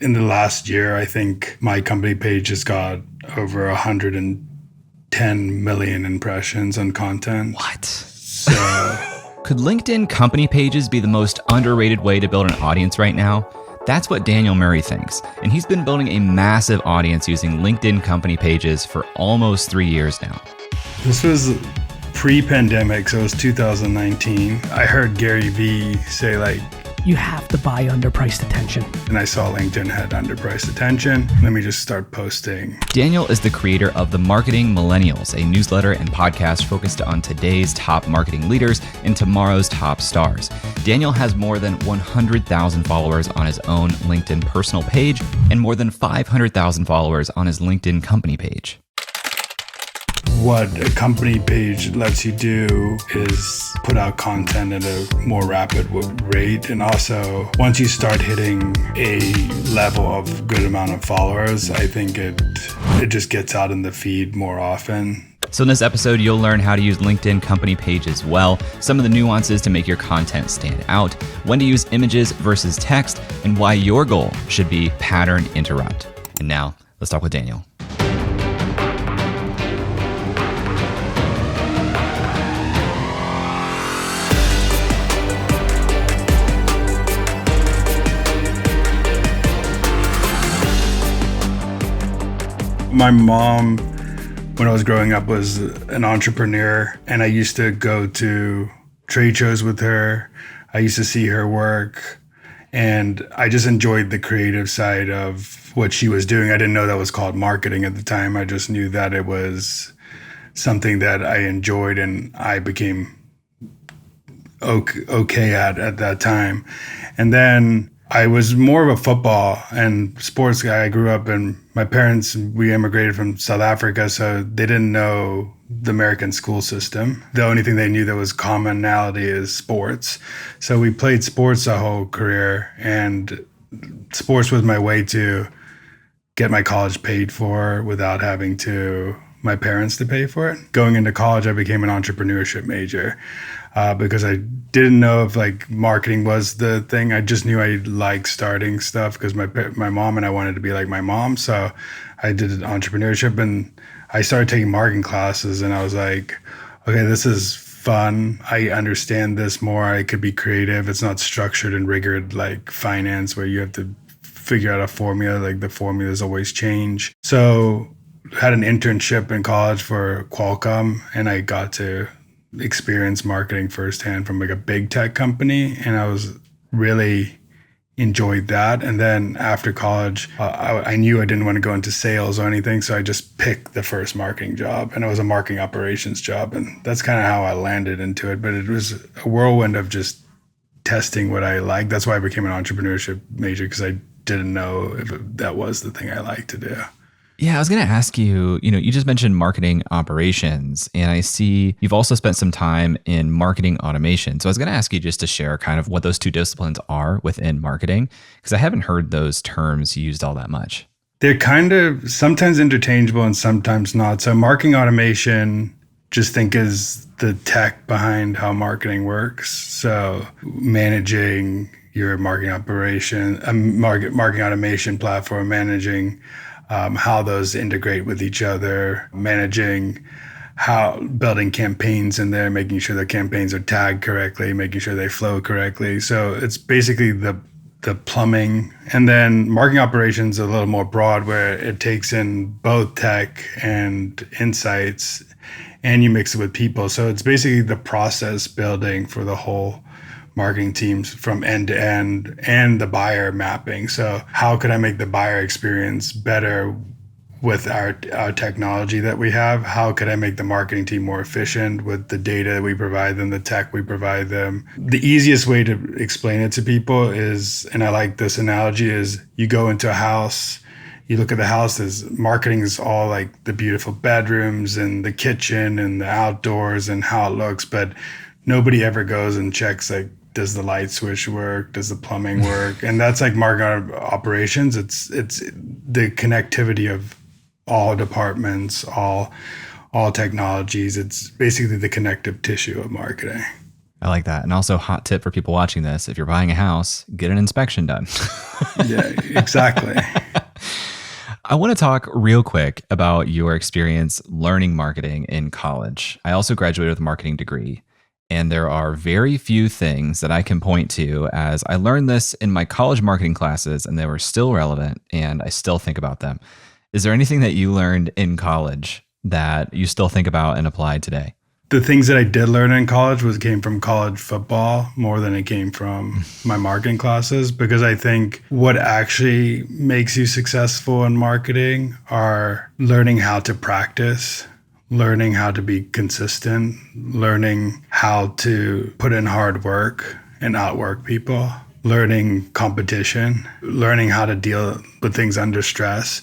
in the last year, I think my company page has got over 110 million impressions on content. What? So could LinkedIn company pages be the most underrated way to build an audience right now? That's what Daniel Murray thinks, and he's been building a massive audience using LinkedIn company pages for almost 3 years now. This was pre-pandemic, so it was 2019. I heard Gary Vee say you have to buy underpriced attention. And I saw LinkedIn had underpriced attention. Let me just start posting. Daniel is the creator of the Marketing Millennials, a newsletter and podcast focused on today's top marketing leaders and tomorrow's top stars. Daniel has more than 100,000 followers on his own LinkedIn personal page and more than 500,000 followers on his LinkedIn company page. What a company page lets you do is put out content at a more rapid rate. And also, once you start hitting a level of good amount of followers, I think it just gets out in the feed more often. So in this episode, you'll learn how to use LinkedIn company pages well, some of the nuances to make your content stand out, when to use images versus text, and why your goal should be pattern interrupt. And now, let's talk with Daniel. My mom, when I was growing up, was an entrepreneur, and I used to go to trade shows with her. I used to see her work, and I just enjoyed the creative side of what she was doing. I didn't know that was called marketing at the time. I just knew that it was something that I enjoyed and I became okay at that time. And then I was more of a football and sports guy. I grew up, and my parents, we immigrated from South Africa, so they didn't know the American school system. The only thing they knew that was commonality is sports. So we played sports the whole career, and sports was my way to get my college paid for without having my parents to pay for it. Going into college, I became an entrepreneurship major. Because I didn't know if marketing was the thing. I just knew I liked starting stuff because my mom and I wanted to be like my mom. So I did entrepreneurship, and I started taking marketing classes, and I was like, okay, this is fun. I understand this more. I could be creative. It's not structured and rigored like finance where you have to figure out a formula. Like the formulas always change. So had an internship in college for Qualcomm, and I got to experience marketing firsthand from a big tech company, and I was really enjoyed that. And then after college, I knew I didn't want to go into sales or anything, so I just picked the first marketing job, and it was a marketing operations job, and that's kind of how I landed into it. But it was a whirlwind of just testing what I liked. That's why I became an entrepreneurship major, because I didn't know if that was the thing I liked to do. Yeah, I was going to ask you, you just mentioned marketing operations, and I see you've also spent some time in marketing automation. So I was going to ask you just to share kind of what those two disciplines are within marketing, because I haven't heard those terms used all that much. They're kind of sometimes interchangeable and sometimes not. So marketing automation, just think is the tech behind how marketing works. So managing your marketing operation, marketing automation platform, managing how those integrate with each other, managing how building campaigns in there, making sure the campaigns are tagged correctly, making sure they flow correctly. So it's basically the plumbing. And then marketing operations are a little more broad, where it takes in both tech and insights, and you mix it with people. So it's basically the process building for the whole marketing teams from end to end, and the buyer mapping. So how could I make the buyer experience better with our technology that we have? How could I make the marketing team more efficient with the data we provide them, the tech we provide them? The easiest way to explain it to people is, and I like this analogy, is you go into a house, you look at the house, marketing is all like the beautiful bedrooms and the kitchen and the outdoors and how it looks, but nobody ever goes and checks does the light switch work? Does the plumbing work? And that's like marketing operations. It's the connectivity of all departments, all technologies. It's basically the connective tissue of marketing. I like that. And also, hot tip for people watching this: if you're buying a house, get an inspection done. Yeah, exactly. I want to talk real quick about your experience learning marketing in college. I also graduated with a marketing degree, and there are very few things that I can point to as I learned this in my college marketing classes, and they were still relevant, and I still think about them. Is there anything that you learned in college that you still think about and apply today? The things that I did learn in college came from college football more than it came from my marketing classes, because I think what actually makes you successful in marketing are learning how to practice, learning how to be consistent, learning how to put in hard work and outwork people, learning competition, learning how to deal with things under stress.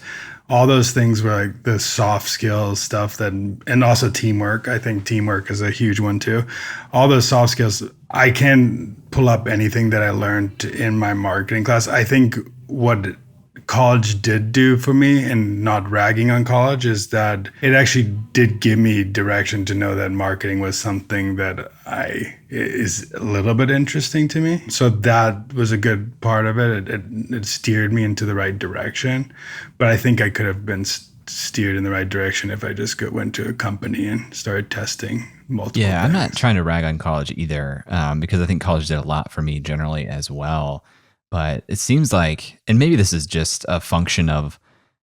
All those things were like the soft skills stuff and also teamwork. I think teamwork is a huge one too. All those soft skills, I can pull up anything that I learned in my marketing class. I think what college did do for me, and not ragging on college, is that it actually did give me direction to know that marketing was something that is a little bit interesting to me. So that was a good part of it. It steered me into the right direction. But I think I could have been steered in the right direction if I just went to a company and started testing multiple things. I'm not trying to rag on college either, because I think college did a lot for me generally as well. But it seems like, and maybe this is just a function of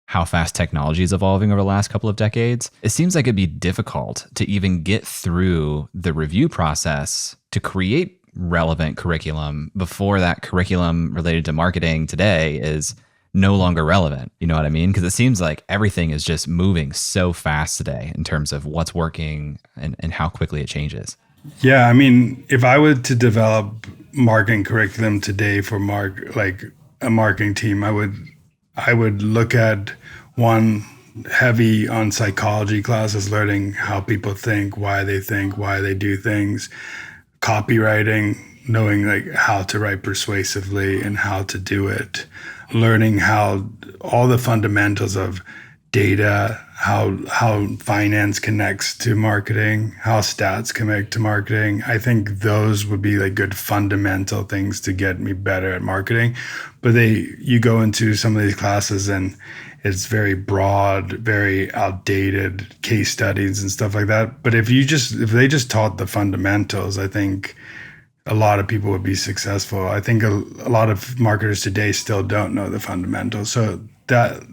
how fast technology is evolving over the last couple of decades, it seems like it'd be difficult to even get through the review process to create relevant curriculum before that curriculum related to marketing today is no longer relevant. You know what I mean? Because it seems like everything is just moving so fast today in terms of what's working and how quickly it changes. Yeah, I mean, if I were to develop marketing curriculum today for a marketing team, I would look at one heavy on psychology classes, learning how people think, why they do things, copywriting, knowing like how to write persuasively and how to do it, learning how all the fundamentals of data, how finance connects to marketing, how stats connect to marketing. I think those would be like good fundamental things to get me better at marketing. But you go into some of these classes and it's very broad, very outdated case studies and stuff like that. But if they just taught the fundamentals, I think a lot of people would be successful. I think a lot of marketers today still don't know the fundamentals. So that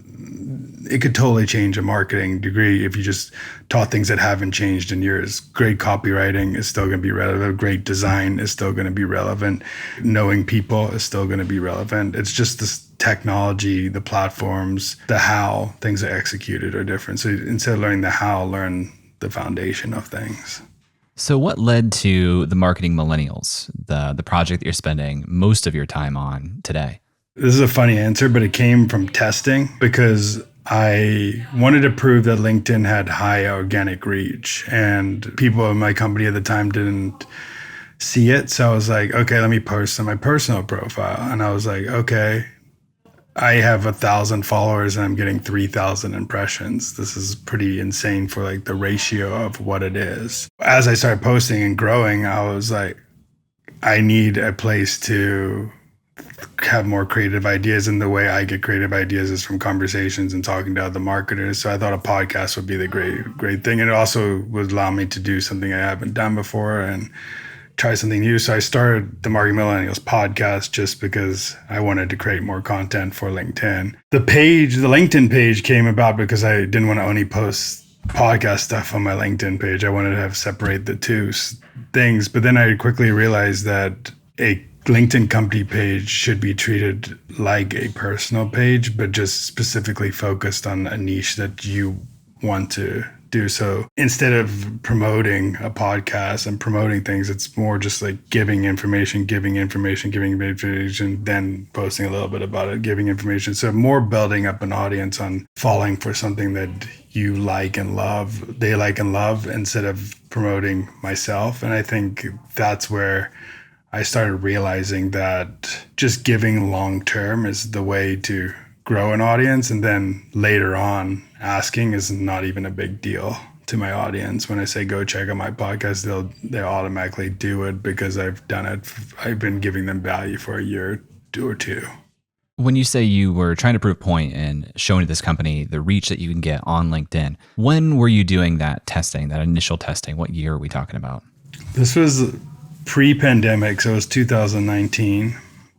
it could totally change a marketing degree if you just taught things that haven't changed in years. Great copywriting is still going to be relevant. Great design is still going to be relevant. Knowing people is still going to be relevant. It's just this technology, the platforms, the how things are executed are different. So instead of learning the how, learn the foundation of things. So what led to the Marketing Millennials, the project that you're spending most of your time on today? This is a funny answer, but it came from testing because I wanted to prove that LinkedIn had high organic reach, and people in my company at the time didn't see it. So I was like, okay, let me post on my personal profile. And I was like, okay, I have 1,000 followers and I'm getting 3,000 impressions. This is pretty insane for like the ratio of what it is. As I started posting and growing, I was like, I need a place to have more creative ideas, and the way I get creative ideas is from conversations and talking to other marketers. So I thought a podcast would be the great thing, and it also would allow me to do something I haven't done before and try something new. So I started the Marketing Millennials podcast just because I wanted to create more content for LinkedIn. The LinkedIn page came about because I didn't want to only post podcast stuff on my LinkedIn page. I wanted to separate the two things, but then I quickly realized that a LinkedIn company page should be treated like a personal page, but just specifically focused on a niche that you want to do. So instead of promoting a podcast and promoting things, it's more just like giving information, then posting a little bit about it, giving information. So more building up an audience on falling for something that you like and love, they like and love, instead of promoting myself. And I think that's where I started realizing that just giving long-term is the way to grow an audience. And then later on, asking is not even a big deal to my audience. When I say go check out my podcast, they automatically do it because I've done it. I've been giving them value for a year or two. When you say you were trying to prove a point and showing to this company the reach that you can get on LinkedIn, when were you doing that testing, that initial testing? What year are we talking about? This was pre-pandemic, so it was 2019.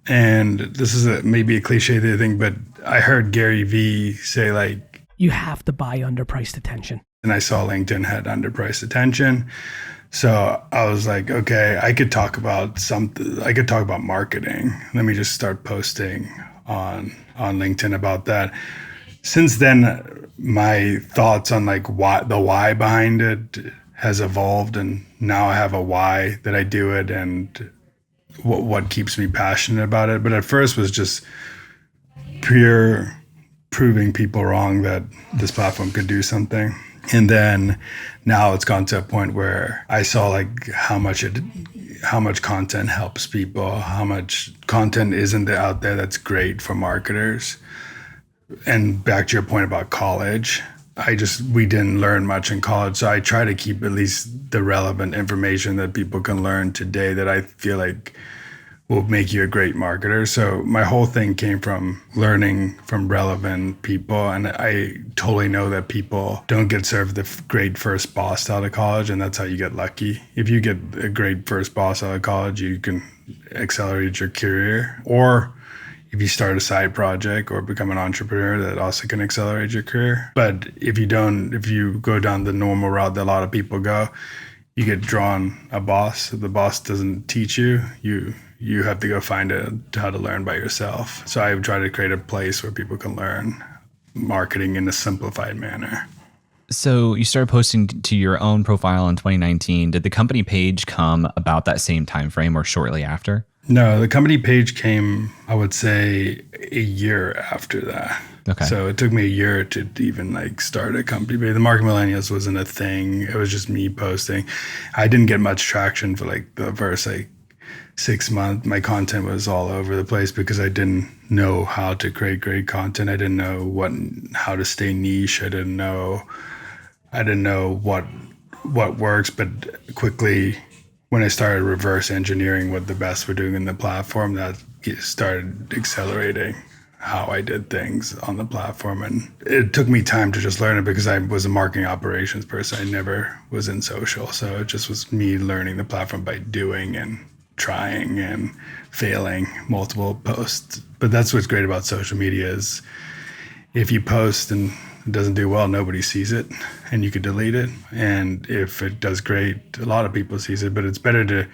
And this is maybe a cliche thing, but I heard Gary Vee say like, You have to buy underpriced attention. and I saw LinkedIn had underpriced attention. So I was like, okay, I could talk about something. I could talk about marketing. Let me just start posting on LinkedIn about that. Since then, my thoughts on like the why behind it has evolved, and now I have a why that I do it and what keeps me passionate about it. But at first was just pure proving people wrong that this platform could do something. And then now it's gone to a point where I saw like how much content helps people, how much content isn't out there that's great for marketers. And back to your point about college, we didn't learn much in college. So I try to keep at least the relevant information that people can learn today that I feel like will make you a great marketer. So my whole thing came from learning from relevant people. And I totally know that people don't get served the great first boss out of college, and that's how you get lucky. If you get a great first boss out of college, you can accelerate your career. Or if you start a side project or become an entrepreneur, that also can accelerate your career. But if you go down the normal route that a lot of people go, you get drawn a boss. If the boss doesn't teach you, you have to go find how to learn by yourself. So I try to create a place where people can learn marketing in a simplified manner. So you started posting to your own profile in 2019. Did the company page come about that same time frame or shortly after? No, the company page came, I would say, a year after that. Okay. So it took me a year to even like start a company. But the Marketing Millennials wasn't a thing. It was just me posting. I didn't get much traction for like the first 6 months. My content was all over the place because I didn't know how to create great content. I didn't know how to stay niche. I didn't know what works. But quickly, when I started reverse engineering what the best were doing in the platform, that started accelerating how I did things on the platform. And it took me time to just learn it because I was a marketing operations person. I never was in social. So it just was me learning the platform by doing and trying and failing multiple posts. But that's what's great about social media is if you post and it doesn't do well, nobody sees it and you could delete it. And if it does great, a lot of people sees it. But it's better to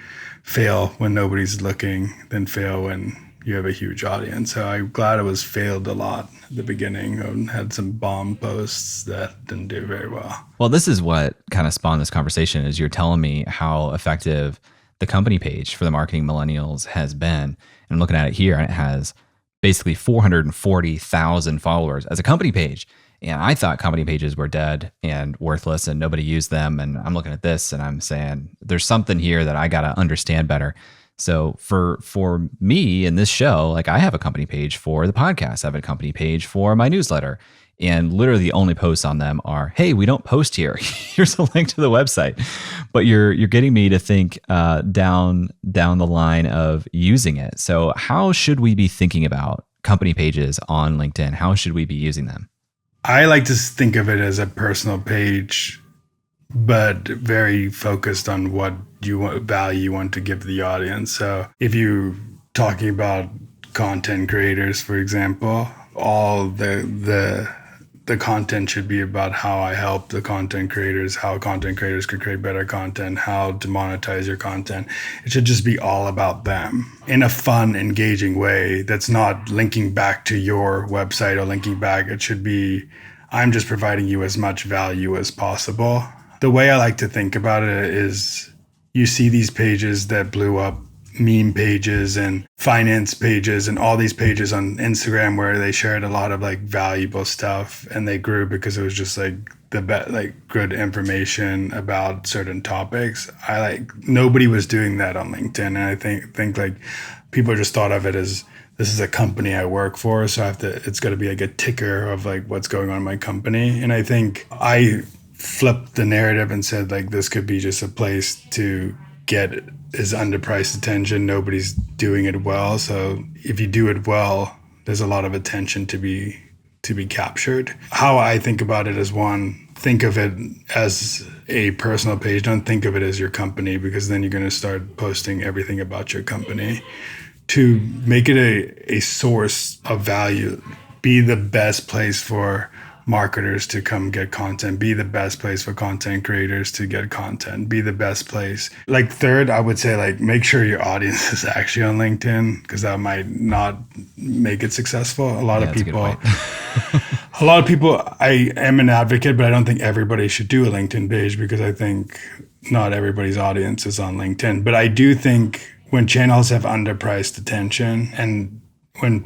fail when nobody's looking than fail when you have a huge audience. So I'm glad it was failed a lot at the beginning and had some bomb posts that didn't do very well. Well, this is what kind of spawned this conversation is you're telling me how effective the company page for the Marketing Millennials has been. And I'm looking at it here and it has basically 440,000 followers as a company page. And I thought company pages were dead and worthless and nobody used them. And I'm looking at this and I'm saying, there's something here that I got to understand better. So for me in this show, like I have a company page for the podcast. I have a company page for my newsletter. And literally the only posts on them are, hey, we don't post here. Here's a link to the website. But you're getting me to think down the line of using it. So how should we be thinking about company pages on LinkedIn? How should we be using them? I like to think of it as a personal page, but very focused on what value you want to give the audience. So if you're talking about content creators, for example, all the content should be about how I help the content creators, how content creators could create better content, how to monetize your content. It should just be all about them in a fun, engaging way that's not linking back to your website or linking back. It should be, I'm just providing you as much value as possible. The way I like to think about it is you see these pages that blew up, meme pages and finance pages and all these pages on Instagram where they shared a lot of like valuable stuff and they grew because it was just like good information about certain topics. Nobody was doing that on LinkedIn. And I think like people just thought of it as this is a company I work for. So it's got to be like a ticker of like what's going on in my company. And I think I flipped the narrative and said like this could be just a place to get is underpriced attention. Nobody's doing it well. So if you do it well, there's a lot of attention to be captured. How I think about it is, one, think of it as a personal page. Don't think of it as your company, because then you're going to start posting everything about your company. Two, make it a source of value. Be the best place for marketers to come get content. Be the best place for content creators to get content. Be the best place. Like third, I would say like make sure your audience is actually on LinkedIn, because that might not make it successful. A lot of people, I am an advocate, but I don't think everybody should do a LinkedIn page, because I think not everybody's audience is on LinkedIn. But I do think when channels have underpriced attention, and when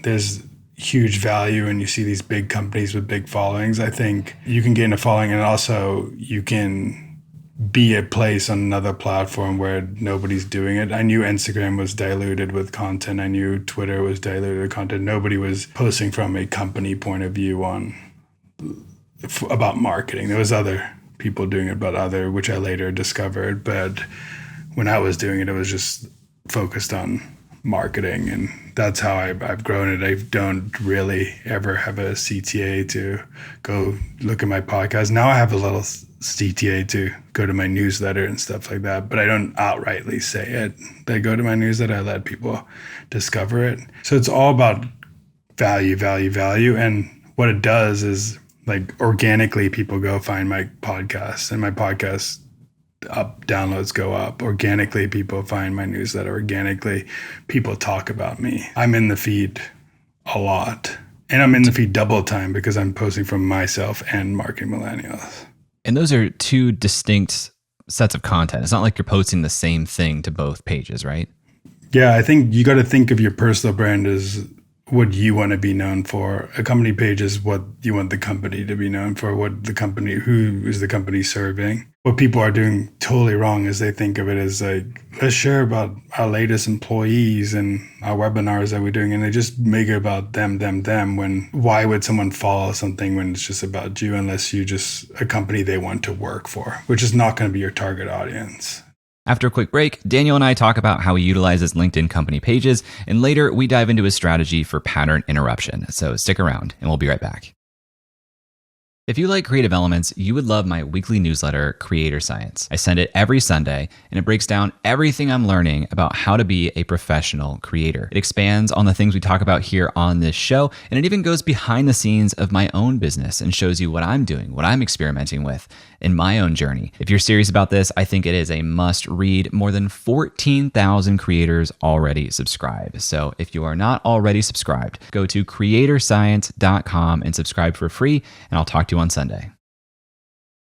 there's huge value and you see these big companies with big followings, I think you can gain a following, and also you can be a place on another platform where nobody's doing it. I knew Instagram was diluted with content. I knew Twitter was diluted with content. Nobody was posting from a company point of view about marketing. There was other people doing it, which I later discovered. But when I was doing it, it was just focused on marketing, and that's how I've grown it. I don't really ever have a CTA to go look at my podcast. Now I have a little CTA to go to my newsletter and stuff like that, but I don't outrightly say it. I go to my newsletter, I let people discover it. So it's all about value, and what it does is like organically people go find my podcast, and my podcast downloads go up. Organically people find my newsletter. Organically people talk about me. I'm in the feed a lot, and I'm in the feed double time because I'm posting from myself and Marketing Millennials. And those are two distinct sets of content. It's not like you're posting the same thing to both pages, right? Yeah, I think you got to think of your personal brand as what you want to be known for. A company page is what you want the company to be known for, who is the company serving. What people are doing totally wrong is they think of it as like, let's share about our latest employees and our webinars that we're doing. And they just make it about them. When why would someone follow something when it's just about you, unless you just a company they want to work for, which is not going to be your target audience. After a quick break, Daniel and I talk about how he utilizes LinkedIn company pages, and later we dive into his strategy for pattern interruption. So stick around and we'll be right back. If you like creative elements, you would love my weekly newsletter, Creator Science. I send it every Sunday, and it breaks down everything I'm learning about how to be a professional creator. It expands on the things we talk about here on this show, and it even goes behind the scenes of my own business and shows you what I'm doing, what I'm experimenting with in my own journey. If you're serious about this, I think it is a must read. More than 14,000 creators already subscribe. So if you are not already subscribed, go to creatorscience.com and subscribe for free, and I'll talk to you on Sunday.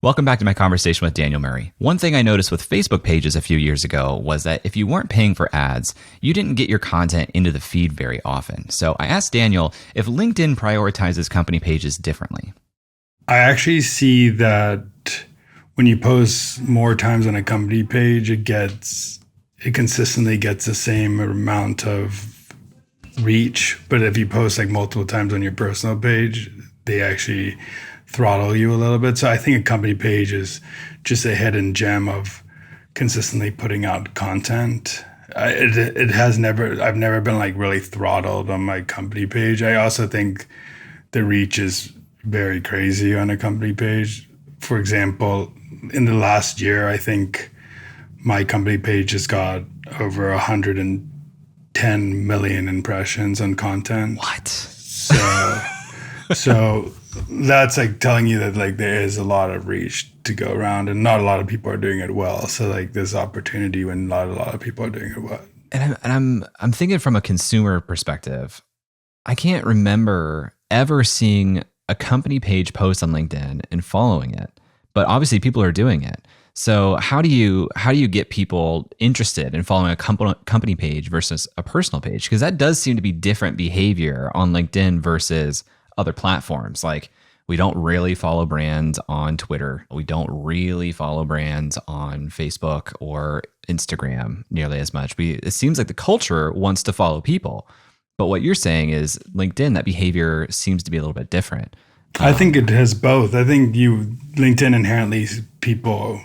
Welcome back to my conversation with Daniel Murray. One thing I noticed with Facebook pages a few years ago was that if you weren't paying for ads, you didn't get your content into the feed very often. So I asked Daniel if LinkedIn prioritizes company pages differently. I actually see that when you post more times on a company page, it consistently gets the same amount of reach. But if you post like multiple times on your personal page, they actually throttle you a little bit. So I think a company page is just a hidden gem of consistently putting out content. I've never been like really throttled on my company page. I also think the reach is very crazy on a company page. For example, in the last year, I think my company page has got over 110 million impressions on content. What? So that's like telling you that like there is a lot of reach to go around, and not a lot of people are doing it well. So like there's opportunity when not a lot of people are doing it well. And I'm thinking from a consumer perspective. I can't remember ever seeing a company page post on LinkedIn and following it, but obviously people are doing it. So how do you get people interested in following a company page versus a personal page? Because that does seem to be different behavior on LinkedIn versus other platforms. Like we don't really follow brands on Twitter. We don't really follow brands on Facebook or Instagram nearly as much. It seems like the culture wants to follow people. But what you're saying is LinkedIn, that behavior seems to be a little bit different. I think it has both. I think LinkedIn inherently people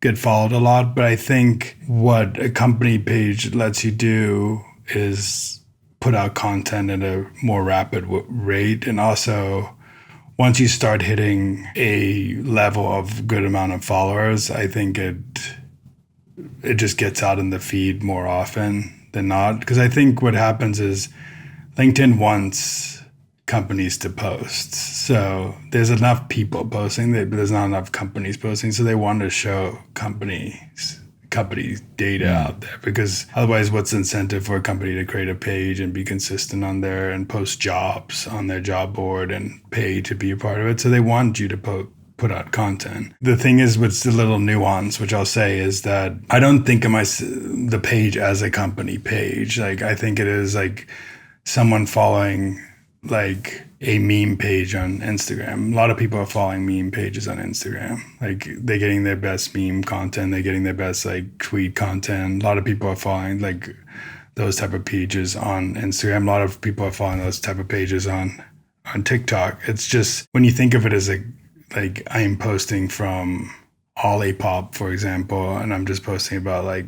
get followed a lot, but I think what a company page lets you do is put out content at a more rapid rate. And also, once you start hitting a level of good amount of followers, I think it just gets out in the feed more often than not. Because I think what happens is LinkedIn wants companies to post. So there's enough people posting, but there's not enough companies posting. So they want to show company data out there, because otherwise what's the incentive for a company to create a page and be consistent on there and post jobs on their job board and pay to be a part of it? So they want you to put out content. The thing is, what's the little nuance, which I'll say, is that I don't think of the page as a company page. Like, I think it is like someone following like a meme page on Instagram. A lot of people are following meme pages on Instagram. Like, they're getting their best meme content. They're getting their best like tweet content. A lot of people are following like those type of pages on Instagram. A lot of people are following those type of pages on TikTok. It's just, when you think of it as like I am posting from Olipop, for example, and I'm just posting about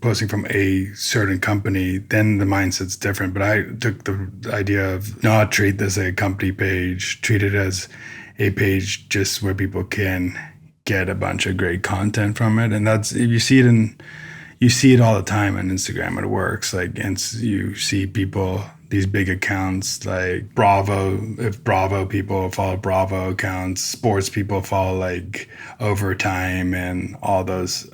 posting from a certain company, then the mindset's different. But I took the idea of not treat this as a company page, treat it as a page just where people can get a bunch of great content from it. And that's, you see it all the time on Instagram. It works. Like, and you see people, these big accounts like Bravo, if Bravo people follow Bravo accounts, sports people follow like Overtime and all those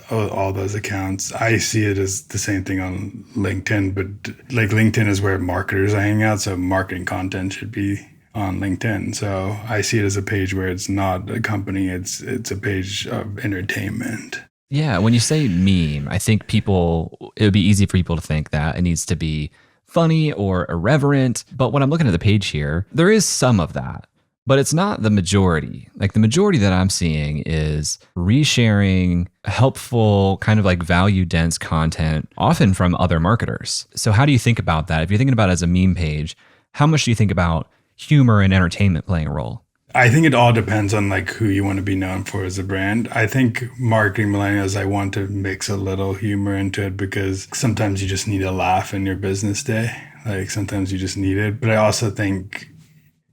accounts. I see it as the same thing on LinkedIn, but like LinkedIn is where marketers are hanging out, so marketing content should be on LinkedIn. So I see it as a page where it's not a company, it's a page of entertainment. Yeah, when you say meme, I think it would be easy for people to think that it needs to be funny or irreverent. But when I'm looking at the page here, there is some of that, but it's not the majority. Like, the majority that I'm seeing is resharing helpful, kind of like value dense content, often from other marketers. So how do you think about that? If you're thinking about it as a meme page, how much do you think about humor and entertainment playing a role? I think it all depends on like who you want to be known for as a brand. I think Marketing Millennials, I want to mix a little humor into it, because sometimes you just need a laugh in your business day. Like, sometimes you just need it. But I also think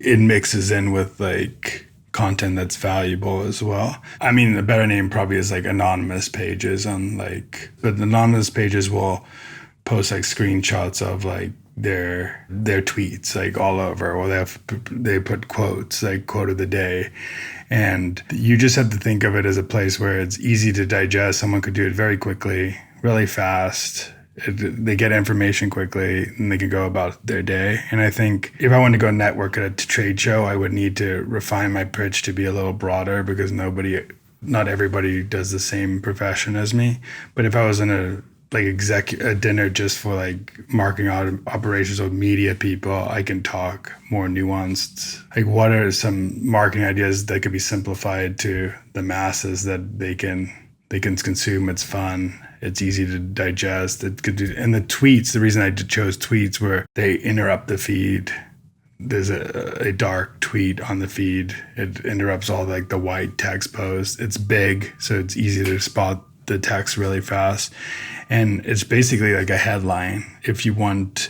it mixes in with like content that's valuable as well. I mean, a better name probably is like anonymous pages but the anonymous pages will post like screenshots of like their tweets like all over, or they put quotes, like quote of the day. And you just have to think of it as a place where it's easy to digest. Someone could do it very quickly, really fast. They get information quickly and they can go about their day. And I think if I wanted to go network at a trade show, I would need to refine my pitch to be a little broader, because not everybody does the same profession as me. But if I was in a dinner just for like marketing operations or media people, I can talk more nuanced. Like, what are some marketing ideas that could be simplified to the masses that they can consume? It's fun. It's easy to digest. And the tweets, the reason I chose tweets were they interrupt the feed. There's a dark tweet on the feed. It interrupts all like the white text posts. It's big, so it's easy to spot the text really fast. And it's basically like a headline. If you want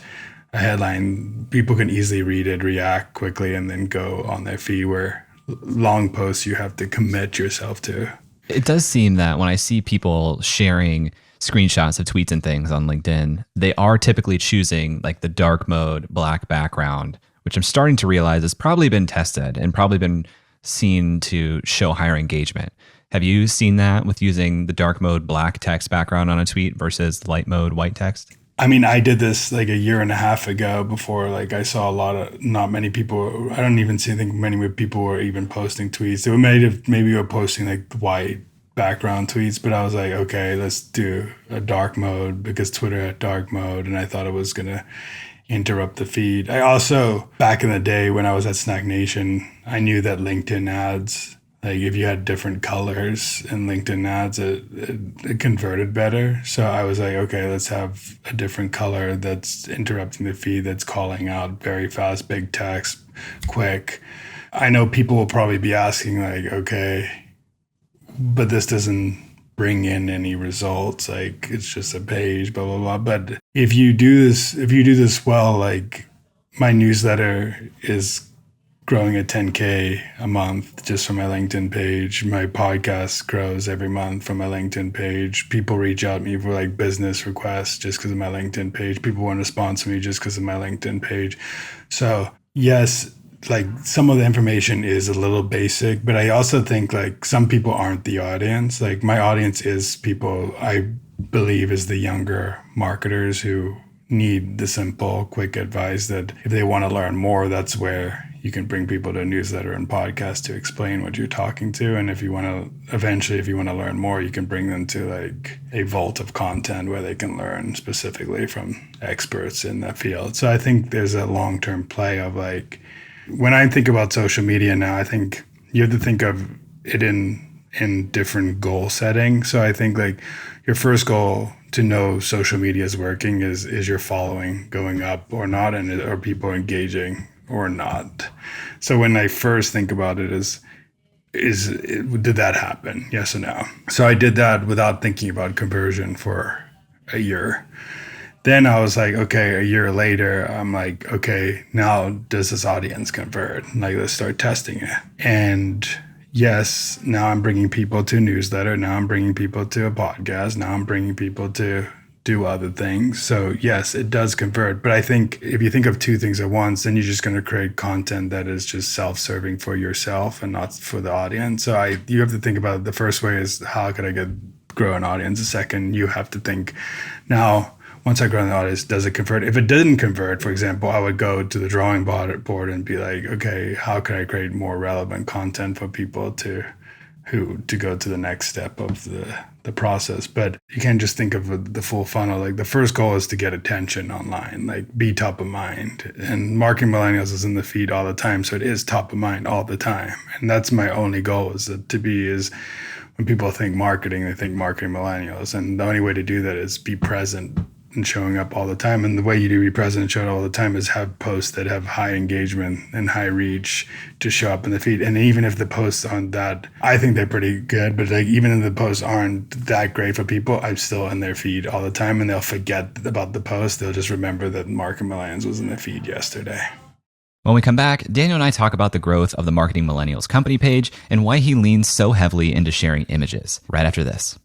a headline, people can easily read it, react quickly, and then go on their feed, where long posts you have to commit yourself to. It does seem that when I see people sharing screenshots of tweets and things on LinkedIn, they are typically choosing like the dark mode, black background, which I'm starting to realize has probably been tested and probably been seen to show higher engagement. Have you seen that with using the dark mode black text background on a tweet versus light mode white text? I mean, I did this like a year and a half ago before like I saw not many people. I don't even think many people were even posting tweets. They were maybe were posting like white background tweets, but I was like, okay, let's do a dark mode, because Twitter had dark mode, and I thought it was gonna interrupt the feed. I also, back in the day when I was at Snack Nation, I knew that LinkedIn ads, like if you had different colors in LinkedIn ads, it converted better. So I was like, okay, let's have a different color that's interrupting the feed, that's calling out very fast, big text, quick. I know people will probably be asking like, okay, but this doesn't bring in any results. Like it's just a page, blah, blah, blah. But if you do this well, like my newsletter is growing at 10K a month just from my LinkedIn page. My podcast grows every month from my LinkedIn page. People reach out to me for like business requests just because of my LinkedIn page. People want to sponsor me just because of my LinkedIn page. So yes, like some of the information is a little basic, but I also think like some people aren't the audience. Like my audience is people I believe is the younger marketers who need the simple, quick advice that if they want to learn more, that's where you can bring people to a newsletter and podcast to explain what you're talking to. And if you want to learn more, you can bring them to like a vault of content where they can learn specifically from experts in that field. So I think there's a long-term play of like, when I think about social media now, I think you have to think of it in different goal setting. So I think like your first goal to know social media is working is your following going up or not, and are people engaging or not. So when I first think about it did that happen? Yes or no? So I did that without thinking about conversion for a year. Then I was like, okay, a year later, I'm like, okay, now does this audience convert? Like, let's start testing it. And yes, now I'm bringing people to a newsletter. Now I'm bringing people to a podcast. Now I'm bringing people to do other things. So yes, it does convert. But I think if you think of two things at once, then you're just going to create content that is just self-serving for yourself and not for the audience. So you have to think about it. The first way is how could I grow an audience? The second, you have to think now, once I grow an audience, does it convert? If it didn't convert, for example, I would go to the drawing board and be like, okay, how can I create more relevant content for people to go to the next step of the process? But you can't just think of the full funnel. Like the first goal is to get attention online, like be top of mind. And Marketing Millennials is in the feed all the time, so it is top of mind all the time. And that's my only goal is when people think marketing, they think Marketing Millennials. And the only way to do that is be present and showing up all the time. And the way you do be present and show up all the time is have posts that have high engagement and high reach to show up in the feed. And even if the posts aren't that, I think they're pretty good, but like even if the posts aren't that great for people, I'm still in their feed all the time and they'll forget about the post. They'll just remember that Marketing Millennials was in the feed yesterday. When we come back, Daniel and I talk about the growth of the Marketing Millennials company page and why he leans so heavily into sharing images right after this.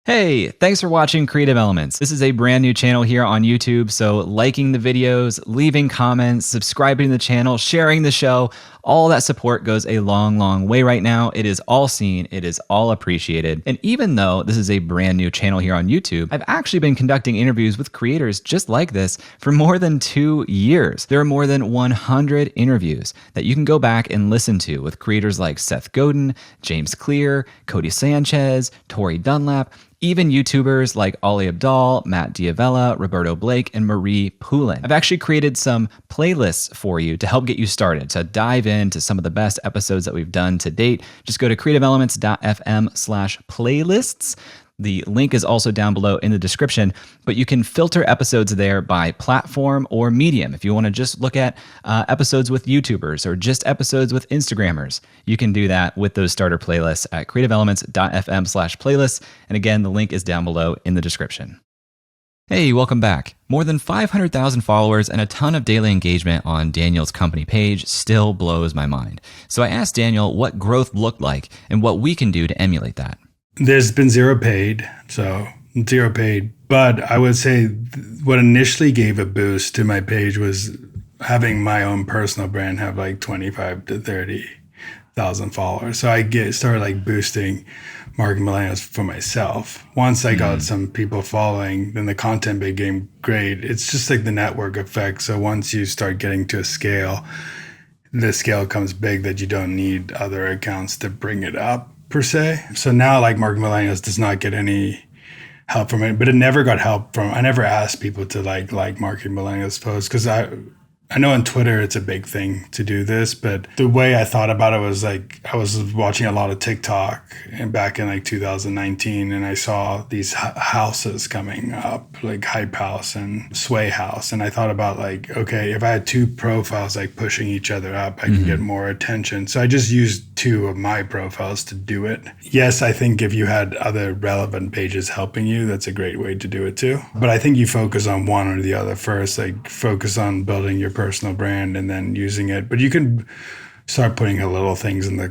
Hey, thanks for watching Creative Elements. This is a brand new channel here on YouTube, so liking the videos, leaving comments, subscribing to the channel, sharing the show, all that support goes a long, long way right now. It is all seen, it is all appreciated. And even though this is a brand new channel here on YouTube, I've actually been conducting interviews with creators just like this for more than 2 years. There are more than 100 interviews that you can go back and listen to with creators like Seth Godin, James Clear, Cody Sanchez, Tori Dunlap, even YouTubers like Ali Abdaal, Matt Diavella, Roberto Blake, and Marie Poulin. I've actually created some playlists for you to help get you started, to dive into some of the best episodes that we've done to date. Just go to creativeelements.fm/playlists. The link is also down below in the description, but you can filter episodes there by platform or medium. If you want to just look at episodes with YouTubers or just episodes with Instagrammers, you can do that with those starter playlists at creativeelements.fm/playlists. And again, the link is down below in the description. Hey, welcome back. More than 500,000 followers and a ton of daily engagement on Daniel's company page still blows my mind. So I asked Daniel what growth looked like and what we can do to emulate that. There's been zero paid. But I would say what initially gave a boost to my page was having my own personal brand have like 25 to 30,000 followers. So I started like boosting Marketing Millennials for myself. Once I got some people following, then the content became great. It's just like the network effect. So once you start getting to a scale, the scale comes big that you don't need other accounts to bring it up, per se. So now like Marketing Millennials does not get any help from it, but it never got help from, I never asked people to like Marketing Millennials posts because I know on Twitter it's a big thing to do this, but the way I thought about it was like I was watching a lot of TikTok and back in like 2019, and I saw these houses coming up, like Hype House and Sway House, and I thought about like, okay, if I had two profiles like pushing each other up, I can get more attention. So I just used two of my profiles to do it. Yes, I think if you had other relevant pages helping you, that's a great way to do it too. But I think you focus on one or the other first, like focus on building your personal brand and then using it. But you can start putting a little things in the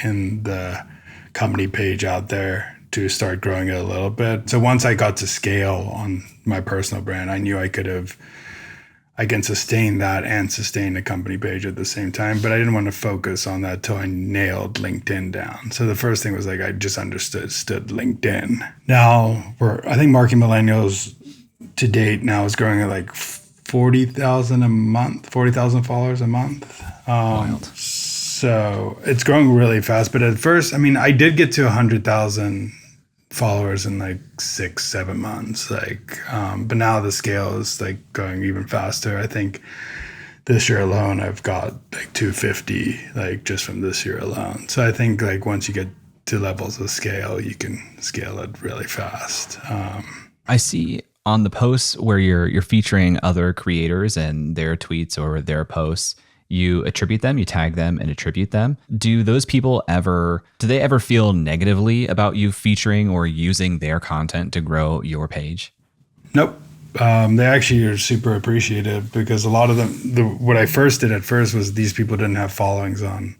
in the company page out there to start growing it a little bit. So once I got to scale on my personal brand, I knew I can sustain that and sustain a company page at the same time. But I didn't want to focus on that till I nailed LinkedIn down. So the first thing was like I just understood LinkedIn. Now I think Marketing Millennials to date now is growing at like 40,000 a month, 40,000 followers a month. Wild. So it's growing really fast. But at first, I mean, I did get to 100,000 followers in like 6-7 months. But now the scale is like going even faster. I think this year alone, I've got like 250, like just from this year alone. So I think like once you get to levels of scale, you can scale it really fast. I see on the posts where you're featuring other creators and their tweets or their posts, you attribute them, you tag them and attribute them. Do those people do they ever feel negatively about you featuring or using their content to grow your page? Nope. They actually are super appreciative because a lot of them, what I first did at first was these people didn't have followings on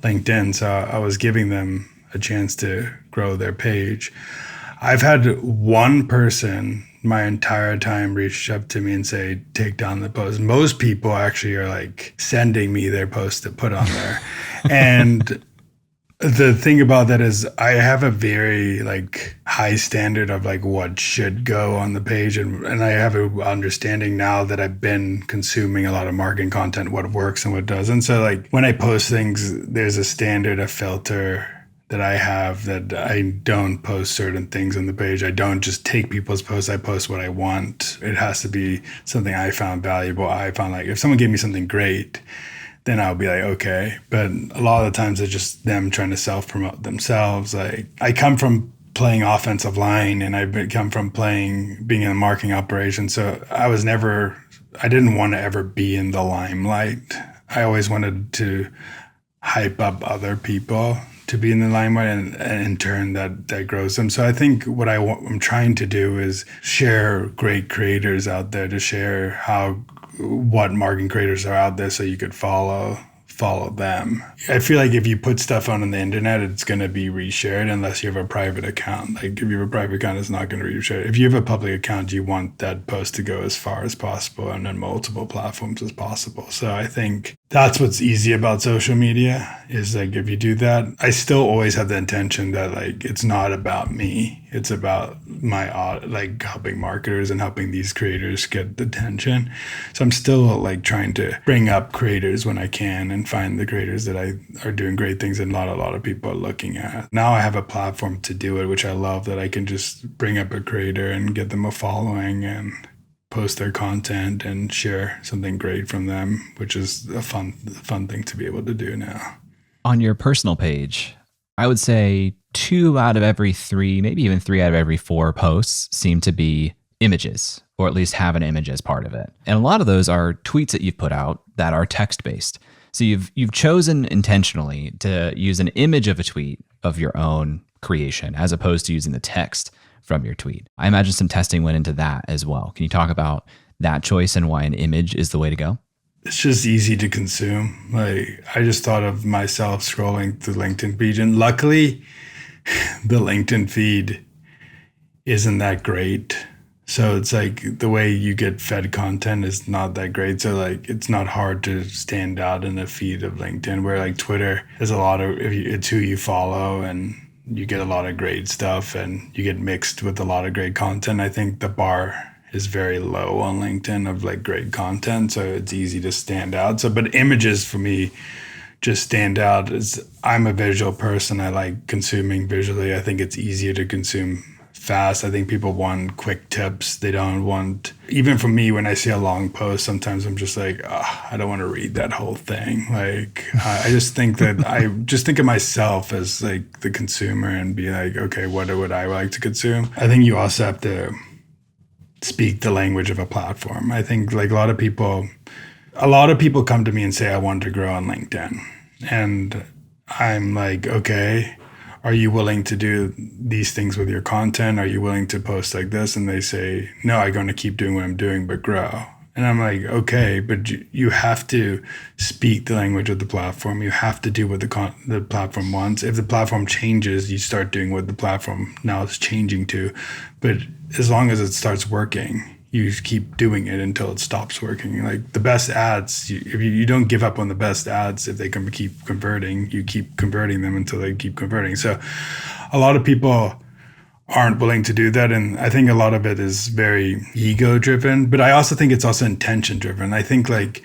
LinkedIn. So I was giving them a chance to grow their page. I've had one person my entire time reach up to me and say, take down the post. Most people actually are like sending me their post to put on there. And the thing about that is I have a very like high standard of like what should go on the page. And I have an understanding now that I've been consuming a lot of marketing content, what works and what doesn't. So like when I post things, there's a standard, a filter that I have that I don't post certain things on the page. I don't just take people's posts. I post what I want. It has to be something I found valuable. I found like if someone gave me something great, then I'll be like, okay. But a lot of the times it's just them trying to self-promote themselves. Like I come from playing offensive line and I come from being in a marketing operation. So I didn't want to ever be in the limelight. I always wanted to hype up other people to be in the limelight, and in turn that grows them. So I think what I'm trying to do is share great creators out there, to share what marketing creators are out there so you could follow them. I feel like if you put stuff on the internet, it's going to be reshared unless you have a private account. Like if you have a private account, it's not going to be reshared. If you have a public account, you want that post to go as far as possible and on multiple platforms as possible. So I think that's what's easy about social media is like if you do that, I still always have the intention that like it's not about me. It's about like helping marketers and helping these creators get attention. So I'm still like trying to bring up creators when I can and find the creators that are doing great things and not a lot of people are looking at. Now I have a platform to do it, which I love, that I can just bring up a creator and get them a following and post their content and share something great from them, which is a fun thing to be able to do now. On your personal page, I would say 2 out of every 3, maybe even 3 out of every 4 posts seem to be images, or at least have an image as part of it. And a lot of those are tweets that you've put out that are text-based. So you've chosen intentionally to use an image of a tweet of your own creation as opposed to using the text from your tweet. I imagine some testing went into that as well. Can you talk about that choice and why an image is the way to go? It's just easy to consume. Like I just thought of myself scrolling through LinkedIn feed, and luckily the LinkedIn feed isn't that great. So it's like the way you get fed content is not that great. So like it's not hard to stand out in the feed of LinkedIn, where like Twitter, there's a lot of, it's who you follow and you get a lot of great stuff and you get mixed with a lot of great content. I think the bar is very low on LinkedIn of like great content. So it's easy to stand out. So, but images for me just stand out. I'm a visual person. I like consuming visually. I think it's easier to consume fast. I think people want quick tips. They don't want, even for me, when I see a long post, sometimes I'm just like, I don't want to read that whole thing. Like, I just think that I just think of myself as like the consumer and be like, okay, what would I like to consume? I think you also have to speak the language of a platform. I think like a lot of people come to me and say, I want to grow on LinkedIn. And I'm like, okay, are you willing to do these things with your content? Are you willing to post like this? And they say, no, I'm going to keep doing what I'm doing, but grow. And I'm like, okay, but you have to speak the language of the platform. You have to do what the platform wants. If the platform changes, you start doing what the platform now is changing to. But as long as it starts working, you keep doing it until it stops working. Like the best ads, if you don't give up on the best ads, if they can keep converting, you keep converting them until they keep converting. So a lot of people aren't willing to do that. And I think a lot of it is very ego driven, but I also think it's also intention driven. I think like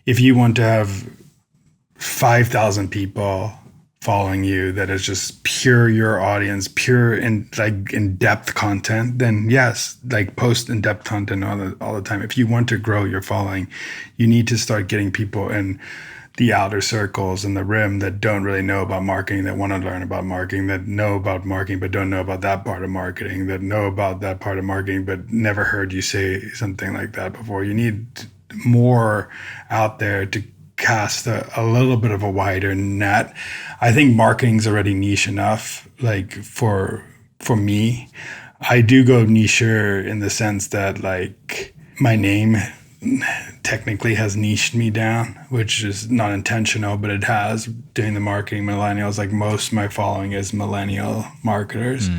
if you want to have 5,000 people following you that is just pure your audience, pure in-depth content, then yes, like post in-depth content all the time. If you want to grow your following, you need to start getting people in the outer circles and the rim that don't really know about marketing, that want to learn about marketing, that know about marketing but don't know about that part of marketing, that know about that part of marketing but never heard you say something like that before. You need more out there to cast a little bit of a wider net. I think marketing's already niche enough. Like for me, I do go nicher in the sense that like my name technically has niched me down, which is not intentional, but it has. Doing the Marketing Millennials, like most of my following is millennial marketers.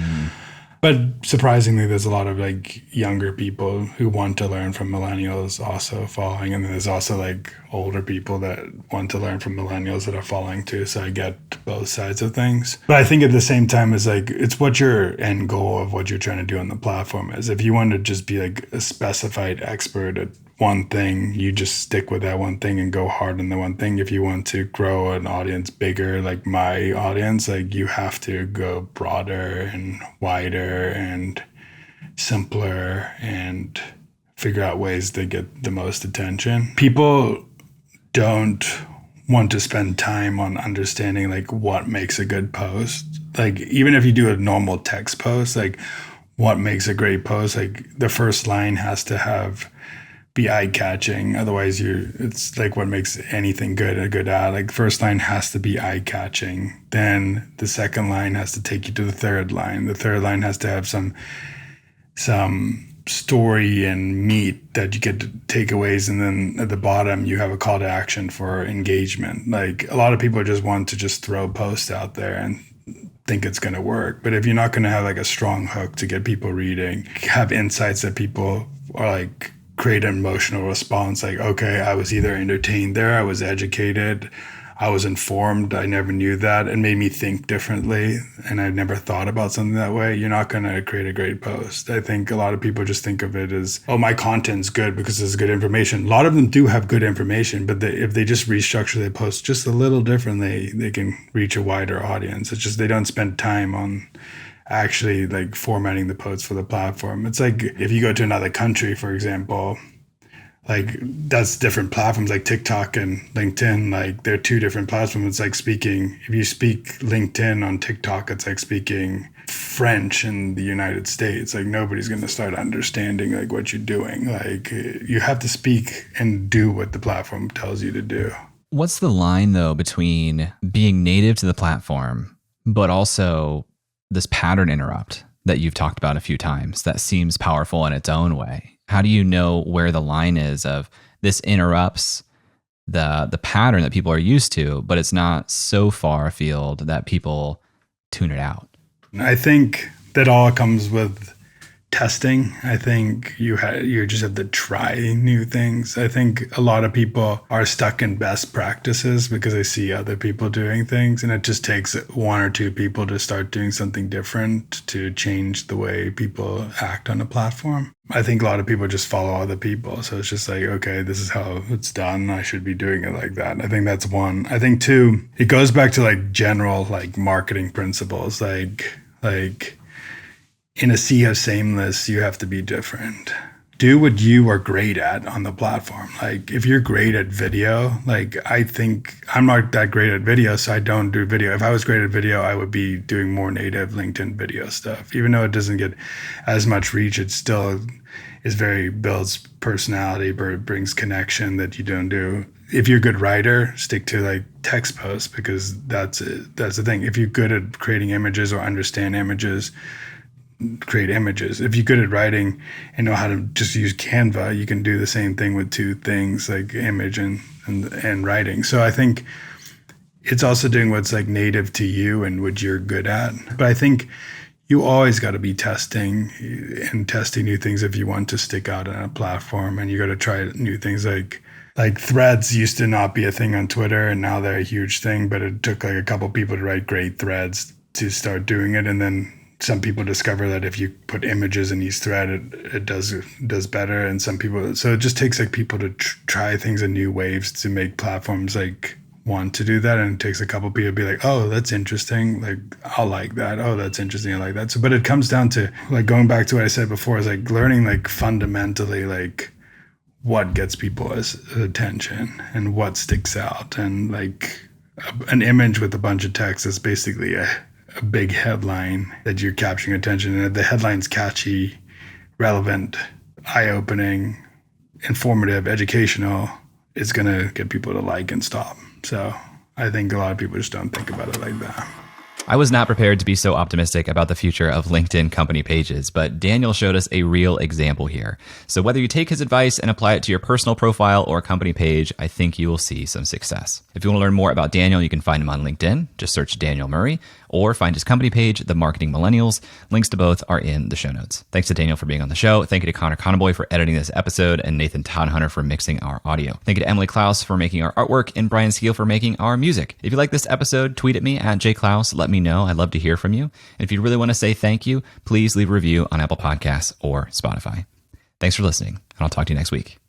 But surprisingly, there's a lot of like younger people who want to learn from millennials also following. And then there's also like older people that want to learn from millennials that are following too. So I get both sides of things. But I think at the same time, it's like, it's what your end goal of what you're trying to do on the platform is. If you want to just be like a specified expert at one thing, you just stick with that one thing and go hard on the one thing. If you want to grow an audience bigger, like my audience, like you have to go broader and wider and simpler and figure out ways to get the most attention. People don't want to spend time on understanding like what makes a good post. Like even if you do a normal text post, like what makes a great post, like the first line has to be eye-catching. Otherwise it's like what makes anything good, a good ad. Like the first line has to be eye-catching. Then the second line has to take you to the third line. The third line has to have some story and meat that you get to takeaways. And then at the bottom, you have a call to action for engagement. Like a lot of people just want to just throw posts out there and think it's going to work. But if you're not going to have like a strong hook to get people reading, have insights that people are like, create an emotional response, like, okay, I was either entertained there, I was educated, I was informed, I never knew that, and made me think differently, and I never thought about something that way, you're not going to create a great post. I think a lot of people just think of it as, oh, my content's good because there's good information. A lot of them do have good information, but if they just restructure their post just a little differently, they can reach a wider audience. It's just they don't spend time on actually like formatting the posts for the platform. It's like if you go to another country, for example, like that's different platforms like TikTok and LinkedIn. Like they're two different platforms. It's like if you speak LinkedIn on TikTok, it's like speaking French in the United States. Like nobody's going to start understanding like what you're doing. Like you have to speak and do what the platform tells you to do. What's the line though between being native to the platform, but also this pattern interrupt that you've talked about a few times that seems powerful in its own way? How do you know where the line is of this interrupts the pattern that people are used to, but it's not so far afield that people tune it out? I think that all comes with testing. I think you just have to try new things. I think a lot of people are stuck in best practices because they see other people doing things, and it just takes one or two people to start doing something different to change the way people act on a platform. I think a lot of people just follow other people. So it's just like, okay, this is how it's done. I should be doing it like that. I think that's one. I think two, it goes back to like general like marketing principles. Like in a sea of sameness, you have to be different. Do what you are great at on the platform. Like if you're great at video, like I think I'm not that great at video, so I don't do video. If I was great at video, I would be doing more native LinkedIn video stuff. Even though it doesn't get as much reach, it still is builds personality, brings connection that you don't do. If you're a good writer, stick to like text posts because that's the thing. If you're good at creating images or understand images, create images. If you're good at writing and know how to just use Canva, you can do the same thing with two things like image and writing. So I think it's also doing what's like native to you and what you're good at. But I think you always got to be testing new things if you want to stick out on a platform, and you got to try new things like threads used to not be a thing on Twitter and now they're a huge thing, but it took like a couple people to write great threads to start doing it. And then some people discover that if you put images in each thread, it does better. And some people, so it just takes like people to try things in new waves to make platforms like want to do that. And it takes a couple people to be like, oh, that's interesting. Like, I'll like that. Oh, that's interesting. I like that. So, but it comes down to like going back to what I said before is like learning like fundamentally like what gets people's attention and what sticks out. And like an image with a bunch of text is basically a big headline that you're capturing attention. And if the headline's catchy, relevant, eye-opening, informative, educational, it's going to get people to like and stop. So I think a lot of people just don't think about it like that. I was not prepared to be so optimistic about the future of LinkedIn company pages, but Daniel showed us a real example here. So whether you take his advice and apply it to your personal profile or company page, I think you will see some success. If you want to learn more about Daniel, you can find him on LinkedIn. Just search Daniel Murray or find his company page, The Marketing Millennials. Links to both are in the show notes. Thanks to Daniel for being on the show. Thank you to Connor Conboy for editing this episode and Nathan Todhunter for mixing our audio. Thank you to Emily Clouse for making our artwork and Brian Skeel for making our music. If you like this episode, tweet at me at jclouse. Let me know. I'd love to hear from you. And if you really want to say thank you, please leave a review on Apple Podcasts or Spotify. Thanks for listening, and I'll talk to you next week.